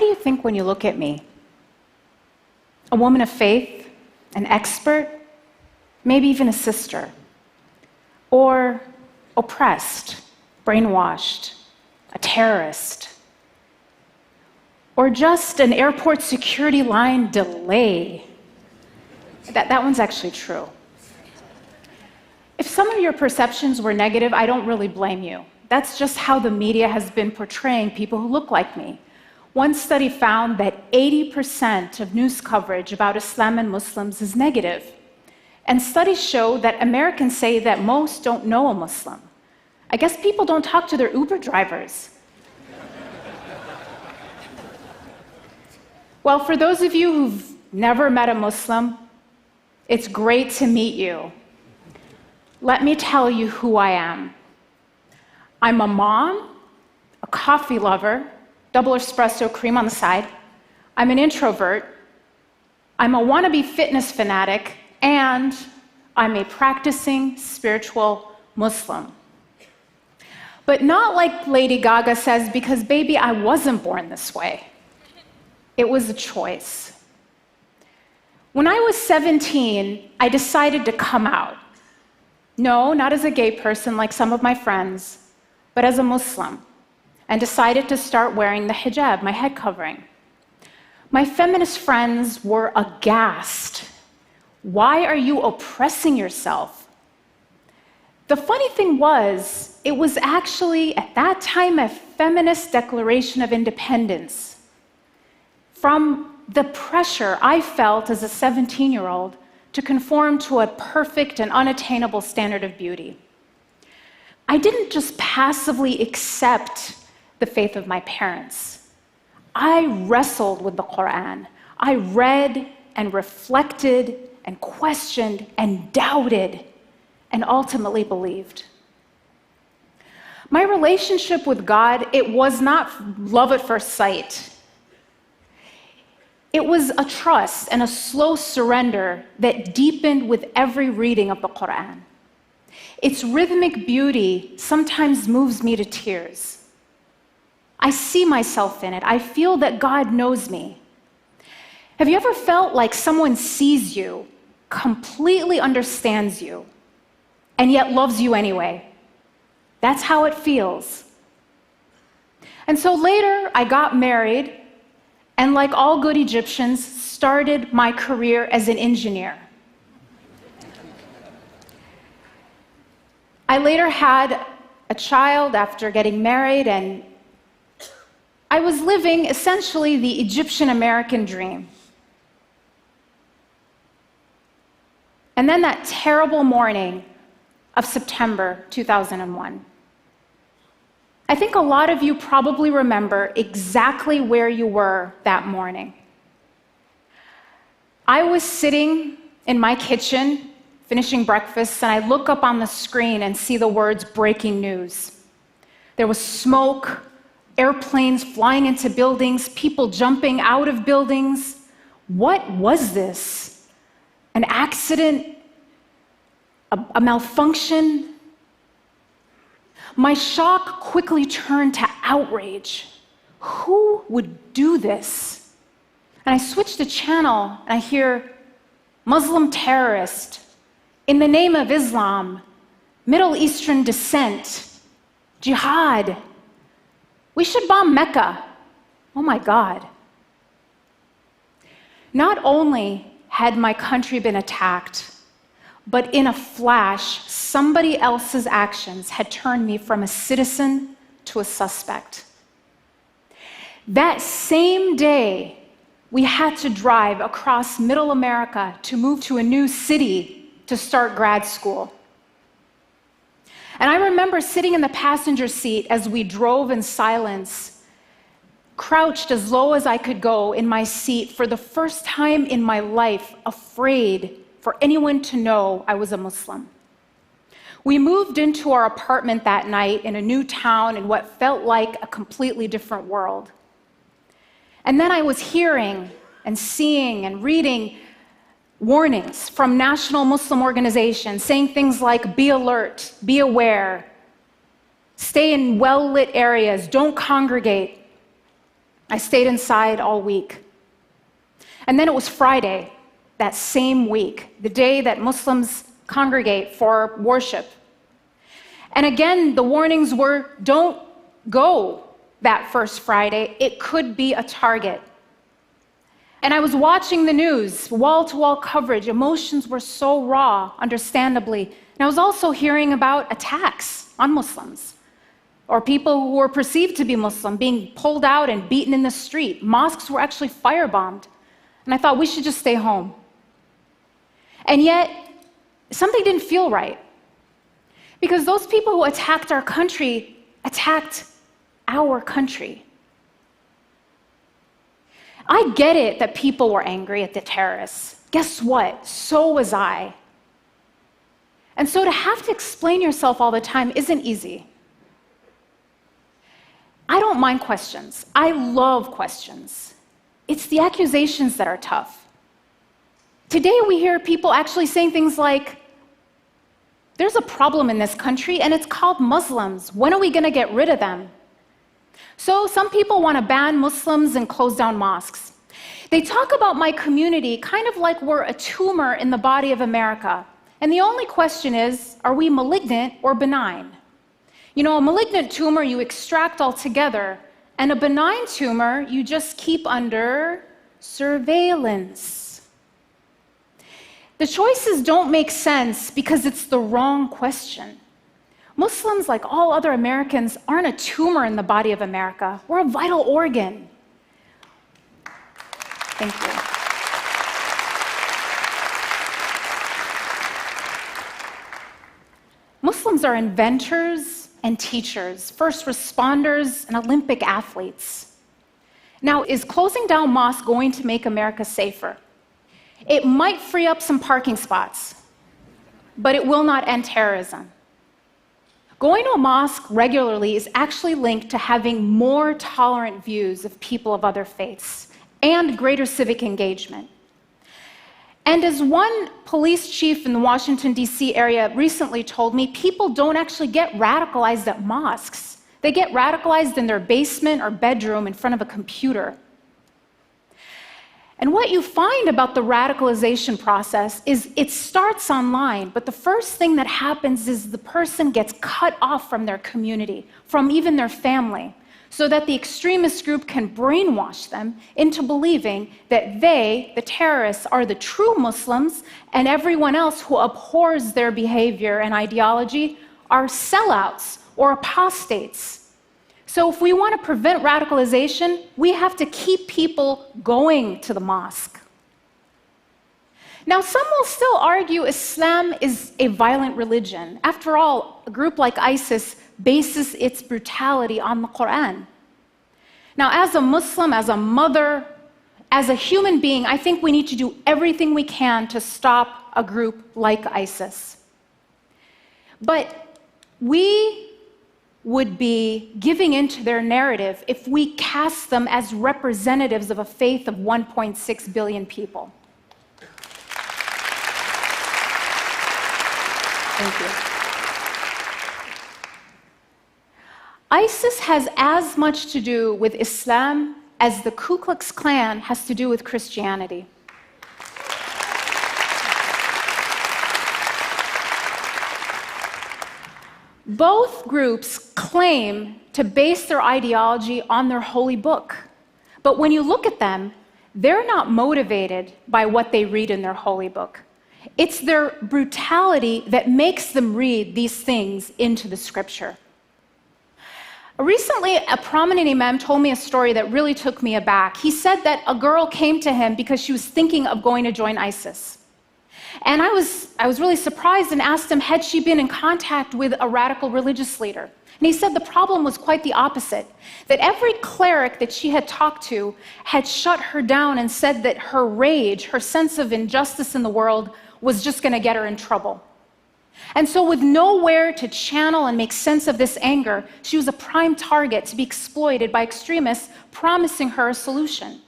do you think when you look at me? A woman of faith, an expert, maybe even a sister, or oppressed, brainwashed, a terrorist, or just an airport security line delay. That one's actually true. If some of your perceptions were negative, I don't really blame you. That's just how the media has been portraying people who look like me. One study found that 80% of news coverage about Islam and Muslims is negative. And studies show that Americans say that most don't know a Muslim. I guess people don't talk to their Uber drivers. Well, for those of you who've never met a Muslim, it's great to meet you. Let me tell you who I am. I'm a mom, a coffee lover, double espresso, cream on the side. I'm an introvert. I'm a wannabe fitness fanatic, and I'm a practicing spiritual Muslim. But not like Lady Gaga says, because baby, I wasn't born this way. It was a choice. When I was 17, I decided to come out. No, not as a gay person like some of my friends, but as a Muslim, and decided to start wearing the hijab, my head covering. My feminist friends were aghast. Why are you oppressing yourself? The funny thing was, it was actually, at that time, a feminist declaration of independence from the pressure I felt as a 17-year-old to conform to a perfect and unattainable standard of beauty. I didn't just passively accept the faith of my parents. I wrestled with the Quran. I read and reflected and questioned and doubted and ultimately believed. My relationship with God, it was not love at first sight. It was a trust and a slow surrender that deepened with every reading of the Quran. Its rhythmic beauty sometimes moves me to tears. I see myself in it. I feel that God knows me. Have you ever felt like someone sees you, completely understands you, and yet loves you anyway? That's how it feels. And so later, I got married, and like all good Egyptians, started my career as an engineer. I later had a child after getting married, and I was living essentially the Egyptian-American dream. And then that terrible morning of September 2001. I think a lot of you probably remember exactly where you were that morning. I was sitting in my kitchen, finishing breakfast, and I look up on the screen and see the words breaking news. There was smoke, airplanes flying into buildings, people jumping out of buildings. What was this? An accident? A malfunction? My shock quickly turned to outrage. Who would do this? And I switched the channel and I hear Muslim terrorist, in the name of Islam, Middle Eastern descent, jihad. We should bomb Mecca. Oh my God. Not only had my country been attacked, but in a flash, somebody else's actions had turned me from a citizen to a suspect. That same day, we had to drive across Middle America to move to a new city to start grad school. And I remember sitting in the passenger seat as we drove in silence, crouched as low as I could go in my seat for the first time in my life, afraid for anyone to know I was a Muslim. We moved into our apartment that night in a new town in what felt like a completely different world. And then I was hearing and seeing and reading warnings from national Muslim organizations saying things like, be alert, be aware, stay in well-lit areas, don't congregate. I stayed inside all week. And then it was Friday, that same week, the day that Muslims congregate for worship. And again, the warnings were, don't go that first Friday. It could be a target. And I was watching the news, wall-to-wall coverage. Emotions were so raw, understandably. And I was also hearing about attacks on Muslims, or people who were perceived to be Muslim being pulled out and beaten in the street. Mosques were actually firebombed. And I thought, we should just stay home. And yet, something didn't feel right. Because those people who attacked our country attacked our country. I get it that people were angry at the terrorists. Guess what? So was I. And so to have to explain yourself all the time isn't easy. I don't mind questions. I love questions. It's the accusations that are tough. Today we hear people actually saying things like, there's a problem in this country and it's called Muslims. When are we going to get rid of them? So some people want to ban Muslims and close down mosques. They talk about my community kind of like we're a tumor in the body of America. And the only question is, are we malignant or benign? You know, a malignant tumor you extract altogether, and a benign tumor you just keep under surveillance. The choices don't make sense because it's the wrong question. Muslims, like all other Americans, aren't a tumor in the body of America. We're a vital organ. Thank you. Muslims are inventors and teachers, first responders and Olympic athletes. Now, is closing down mosques going to make America safer? It might free up some parking spots, but it will not end terrorism. Going to a mosque regularly is actually linked to having more tolerant views of people of other faiths and greater civic engagement. And as one police chief in the Washington, D.C. area recently told me, people don't actually get radicalized at mosques. They get radicalized in their basement or bedroom in front of a computer. And what you find about the radicalization process is it starts online, but the first thing that happens is the person gets cut off from their community, from even their family, so that the extremist group can brainwash them into believing that they, the terrorists, are the true Muslims, and everyone else who abhors their behavior and ideology are sellouts or apostates. So if we want to prevent radicalization, we have to keep people going to the mosque. Now, some will still argue Islam is a violent religion. After all, a group like ISIS bases its brutality on the Quran. Now, as a Muslim, as a mother, as a human being, I think we need to do everything we can to stop a group like ISIS. But we would be giving into their narrative if we cast them as representatives of a faith of 1.6 billion people. Thank you. ISIS has as much to do with Islam as the Ku Klux Klan has to do with Christianity. Both groups claim to base their ideology on their holy book. But when you look at them, they're not motivated by what they read in their holy book. It's their brutality that makes them read these things into the scripture. Recently, a prominent imam told me a story that really took me aback. He said that a girl came to him because she was thinking of going to join ISIS. And I was really surprised and asked him, had she been in contact with a radical religious leader? And he said the problem was quite the opposite, that every cleric that she had talked to had shut her down and said that her rage, her sense of injustice in the world, was just going to get her in trouble. And so with nowhere to channel and make sense of this anger, she was a prime target to be exploited by extremists promising her a solution.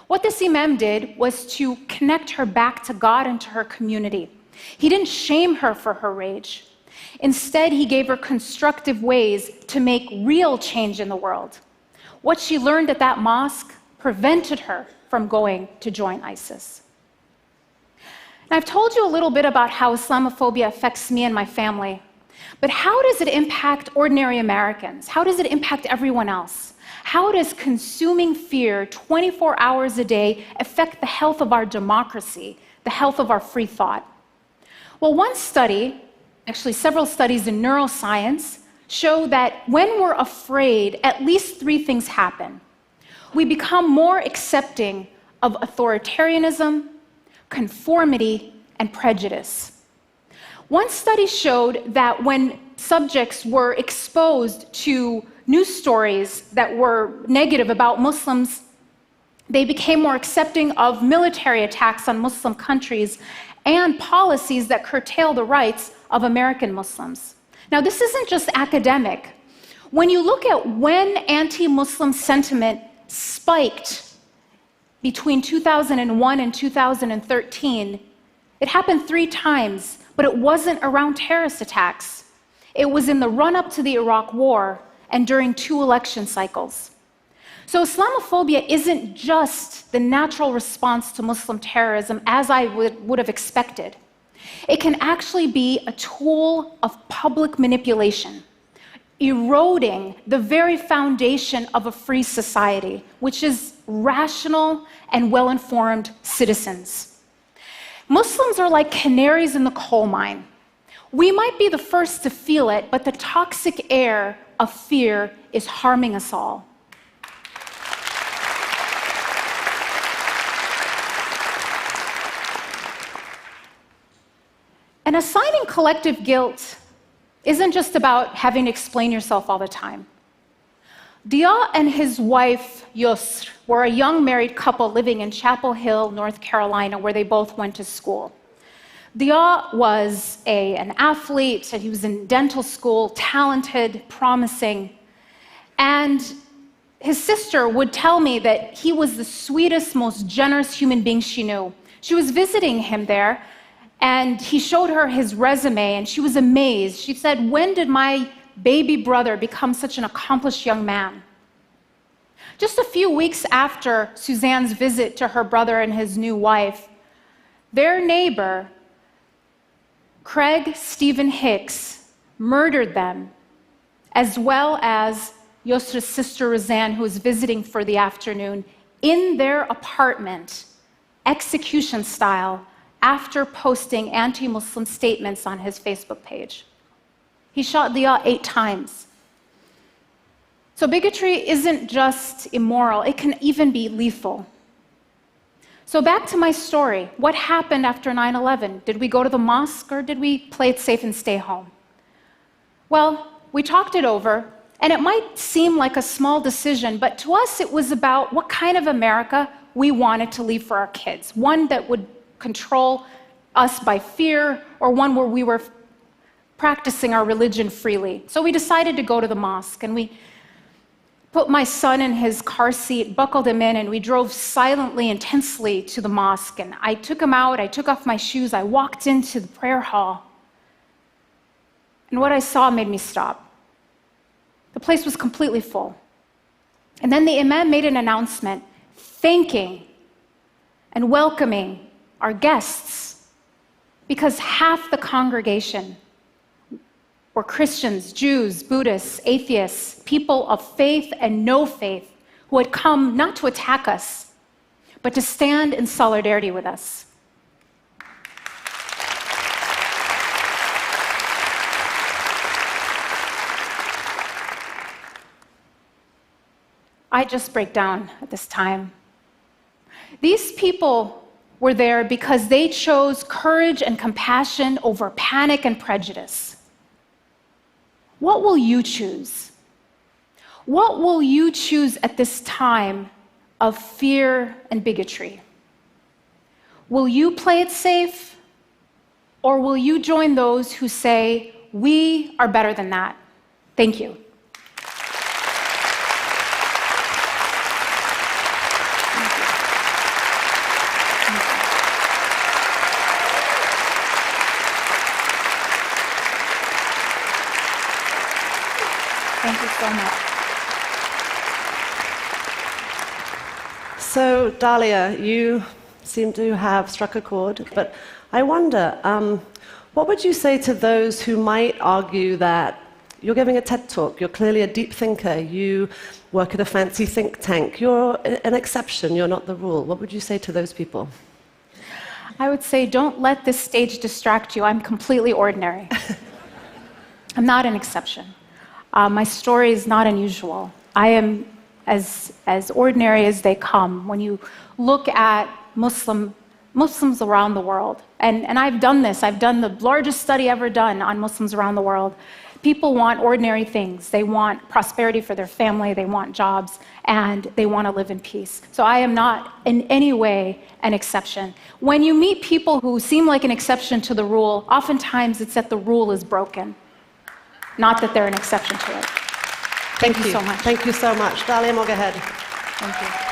What this imam did was to connect her back to God and to her community. He didn't shame her for her rage. Instead, he gave her constructive ways to make real change in the world. What she learned at that mosque prevented her from going to join ISIS. And I've told you a little bit about how Islamophobia affects me and my family, but how does it impact ordinary Americans? How does it impact everyone else? How does consuming fear 24 hours a day affect the health of our democracy, the health of our free thought? Well, one study, actually several studies in neuroscience, show that when we're afraid, at least three things happen. We become more accepting of authoritarianism, conformity, and prejudice. One study showed that when subjects were exposed to news stories that were negative about Muslims, they became more accepting of military attacks on Muslim countries and policies that curtail the rights of American Muslims. Now, this isn't just academic. When you look at when anti-Muslim sentiment spiked between 2001 and 2013, it happened 3 times, but it wasn't around terrorist attacks. It was in the run-up to the Iraq War and during 2 election cycles. So Islamophobia isn't just the natural response to Muslim terrorism as I would have expected. It can actually be a tool of public manipulation, eroding the very foundation of a free society, which is rational and well-informed citizens. Muslims are like canaries in the coal mine. We might be the first to feel it, but the toxic air of fear is harming us all. And assigning collective guilt isn't just about having to explain yourself all the time. Dia and his wife, Yusr, were a young married couple living in Chapel Hill, North Carolina, where they both went to school. Dia was an athlete, and he was in dental school, talented, promising. And his sister would tell me that he was the sweetest, most generous human being she knew. She was visiting him there, and he showed her his resume, and she was amazed. She said, "When did my baby brother become such an accomplished young man?" Just a few weeks after Suzanne's visit to her brother and his new wife, their neighbor, Craig Stephen Hicks, murdered them, as well as Yusra's sister Roseanne, who was visiting for the afternoon, in their apartment, execution style, after posting anti-Muslim statements on his Facebook page. He shot Dia 8 times. So bigotry isn't just immoral, it can even be lethal. So back to my story. What happened after 9/11? Did we go to the mosque or did we play it safe and stay home? Well, we talked it over, and it might seem like a small decision, but to us it was about what kind of America we wanted to leave for our kids. One that would control us by fear, or one where we were practicing our religion freely. So we decided to go to the mosque, and we put my son in his car seat, buckled him in, and we drove silently and tensely to the mosque. And I took him out, I took off my shoes, I walked into the prayer hall. And what I saw made me stop. The place was completely full. And then the imam made an announcement thanking and welcoming our guests, because half the congregation were Christians, Jews, Buddhists, atheists, people of faith and no faith, who had come not to attack us, but to stand in solidarity with us. I just break down at this time. These people were there because they chose courage and compassion over panic and prejudice. What will you choose? What will you choose at this time of fear and bigotry? Will you play it safe, or will you join those who say, we are better than that? Thank you. Thank you so much. So, Dalia, you seem to have struck a chord, but I wonder, what would you say to those who might argue that you're giving a TED talk, you're clearly a deep thinker, you work at a fancy think tank, you're an exception, you're not the rule? What would you say to those people? I would say, don't let this stage distract you. I'm completely ordinary. I'm not an exception. My story is not unusual. I am as ordinary as they come. When you look at Muslims around the world, and I've done this, I've done the largest study ever done on Muslims around the world. People want ordinary things. They want prosperity for their family, they want jobs, and they want to live in peace. So I am not in any way an exception. When you meet people who seem like an exception to the rule, oftentimes it's that the rule is broken, not that they're an exception to it. Thank you so much. Thank you so much. Dalia Mogahed. Thank you.